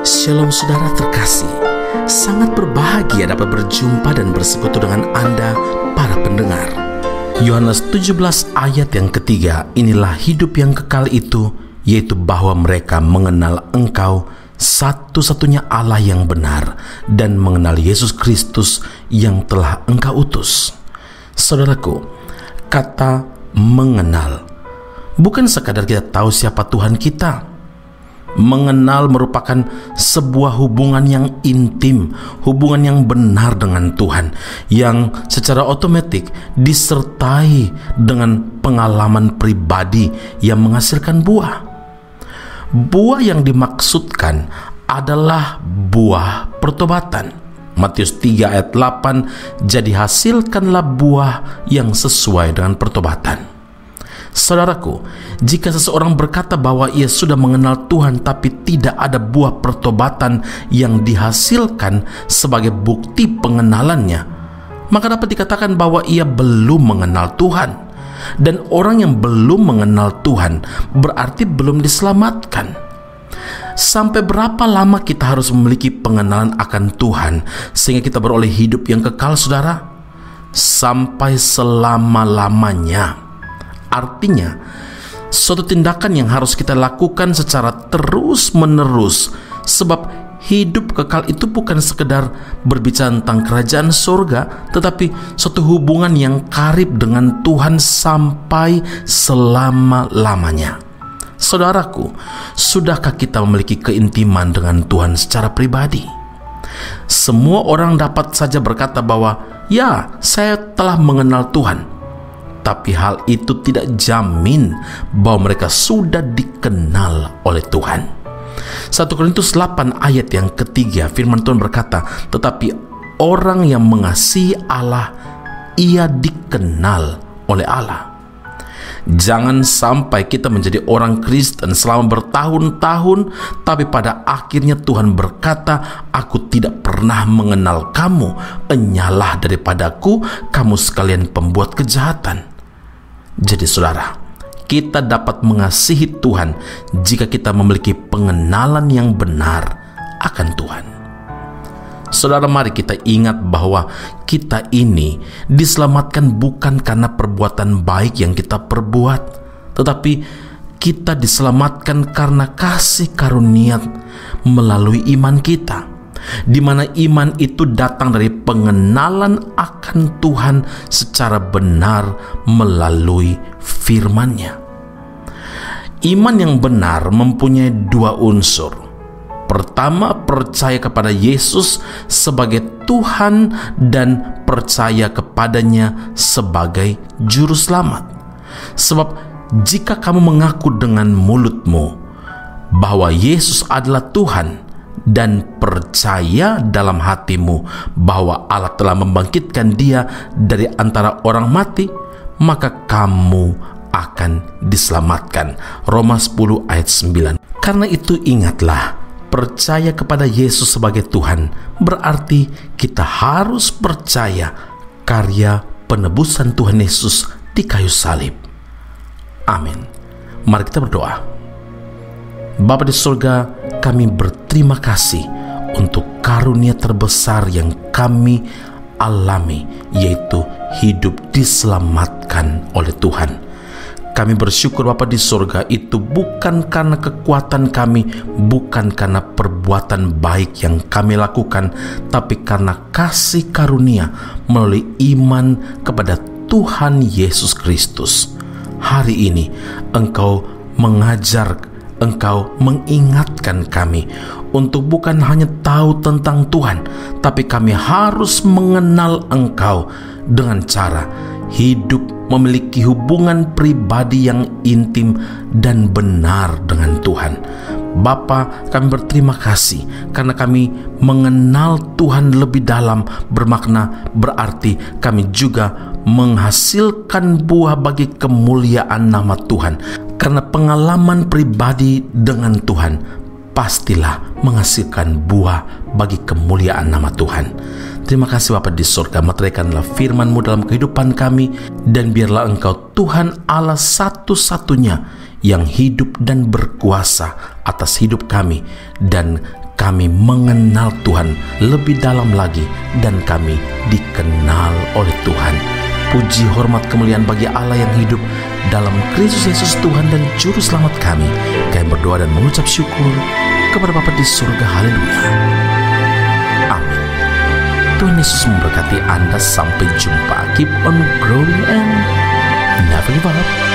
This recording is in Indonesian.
Shalom saudara terkasih, sangat berbahagia dapat berjumpa dan bersekutu dengan Anda para pendengar. Yohanes 17 ayat yang ketiga, inilah hidup yang kekal itu, yaitu bahwa mereka mengenal Engkau satu-satunya Allah yang benar dan mengenal Yesus Kristus yang telah Engkau utus. Saudaraku, kata mengenal bukan sekadar kita tahu siapa Tuhan kita. Mengenal merupakan sebuah hubungan yang intim, hubungan yang benar dengan Tuhan, yang secara otomatis disertai dengan pengalaman pribadi yang menghasilkan buah. Buah yang dimaksudkan adalah buah pertobatan. Matius 3 ayat 8, jadi hasilkanlah buah yang sesuai dengan pertobatan. Saudaraku, jika seseorang berkata bahwa ia sudah mengenal Tuhan tapi tidak ada buah pertobatan yang dihasilkan sebagai bukti pengenalannya, maka dapat dikatakan bahwa ia belum mengenal Tuhan. Dan orang yang belum mengenal Tuhan berarti belum diselamatkan. Sampai berapa lama kita harus memiliki pengenalan akan Tuhan sehingga kita beroleh hidup yang kekal, saudara? Sampai selama-lamanya. Artinya, suatu tindakan yang harus kita lakukan secara terus-menerus, sebab hidup kekal itu bukan sekedar berbicara tentang kerajaan surga, tetapi suatu hubungan yang karib dengan Tuhan sampai selama-lamanya. Saudaraku, sudahkah kita memiliki keintiman dengan Tuhan secara pribadi? Semua orang dapat saja berkata bahwa, ya, saya telah mengenal Tuhan. Tapi hal itu tidak jamin bahwa mereka sudah dikenal oleh Tuhan. 1 Korintus 8 ayat yang ketiga, firman Tuhan berkata, tetapi orang yang mengasihi Allah, ia dikenal oleh Allah. Jangan sampai kita menjadi orang Kristen selama bertahun-tahun, tapi pada akhirnya Tuhan berkata, aku tidak pernah mengenal kamu, enyalah daripadaku, kamu sekalian pembuat kejahatan. Jadi saudara, kita dapat mengasihi Tuhan jika kita memiliki pengenalan yang benar akan Tuhan. Saudara, mari kita ingat bahwa kita ini diselamatkan bukan karena perbuatan baik yang kita perbuat, tetapi kita diselamatkan karena kasih karunia melalui iman kita, di mana iman itu datang dari pengenalan akan Tuhan secara benar melalui firman-Nya. Iman yang benar mempunyai dua unsur. Pertama, percaya kepada Yesus sebagai Tuhan dan percaya kepadanya sebagai juru selamat. Sebab jika kamu mengaku dengan mulutmu bahwa Yesus adalah Tuhan dan percaya dalam hatimu bahwa Allah telah membangkitkan Dia dari antara orang mati, maka kamu akan diselamatkan. Roma 10 ayat 9. Karena itu ingatlah, percaya kepada Yesus sebagai Tuhan berarti kita harus percaya karya penebusan Tuhan Yesus di kayu salib. Amin. Mari kita berdoa. Bapa di surga, kami berterima kasih untuk karunia terbesar yang kami alami, yaitu hidup diselamatkan oleh Tuhan. Kami bersyukur Bapa di surga, itu bukan karena kekuatan kami, bukan karena perbuatan baik yang kami lakukan, tapi karena kasih karunia melalui iman kepada Tuhan Yesus Kristus. Hari ini Engkau mengajar, Engkau mengingatkan kami untuk bukan hanya tahu tentang Tuhan, tapi kami harus mengenal Engkau dengan cara hidup memiliki hubungan pribadi yang intim dan benar dengan Tuhan. Bapa, kami berterima kasih karena kami mengenal Tuhan lebih dalam, bermakna berarti kami juga menghasilkan buah bagi kemuliaan nama Tuhan. Karena pengalaman pribadi dengan Tuhan pastilah menghasilkan buah bagi kemuliaan nama Tuhan. Terima kasih Bapa di surga, meteraikanlah firman-Mu dalam kehidupan kami, dan biarlah Engkau Tuhan Allah satu-satunya yang hidup dan berkuasa atas hidup kami, dan kami mengenal Tuhan lebih dalam lagi, dan kami dikenal oleh Tuhan. Puji, hormat, kemuliaan bagi Allah yang hidup dalam Kristus Yesus Tuhan dan Juru Selamat kami. Kami berdoa dan mengucap syukur kepada Bapa di surga. Haleluya. Amin. Tuhan Yesus memberkati Anda. Sampai jumpa. Keep on growing and never give up.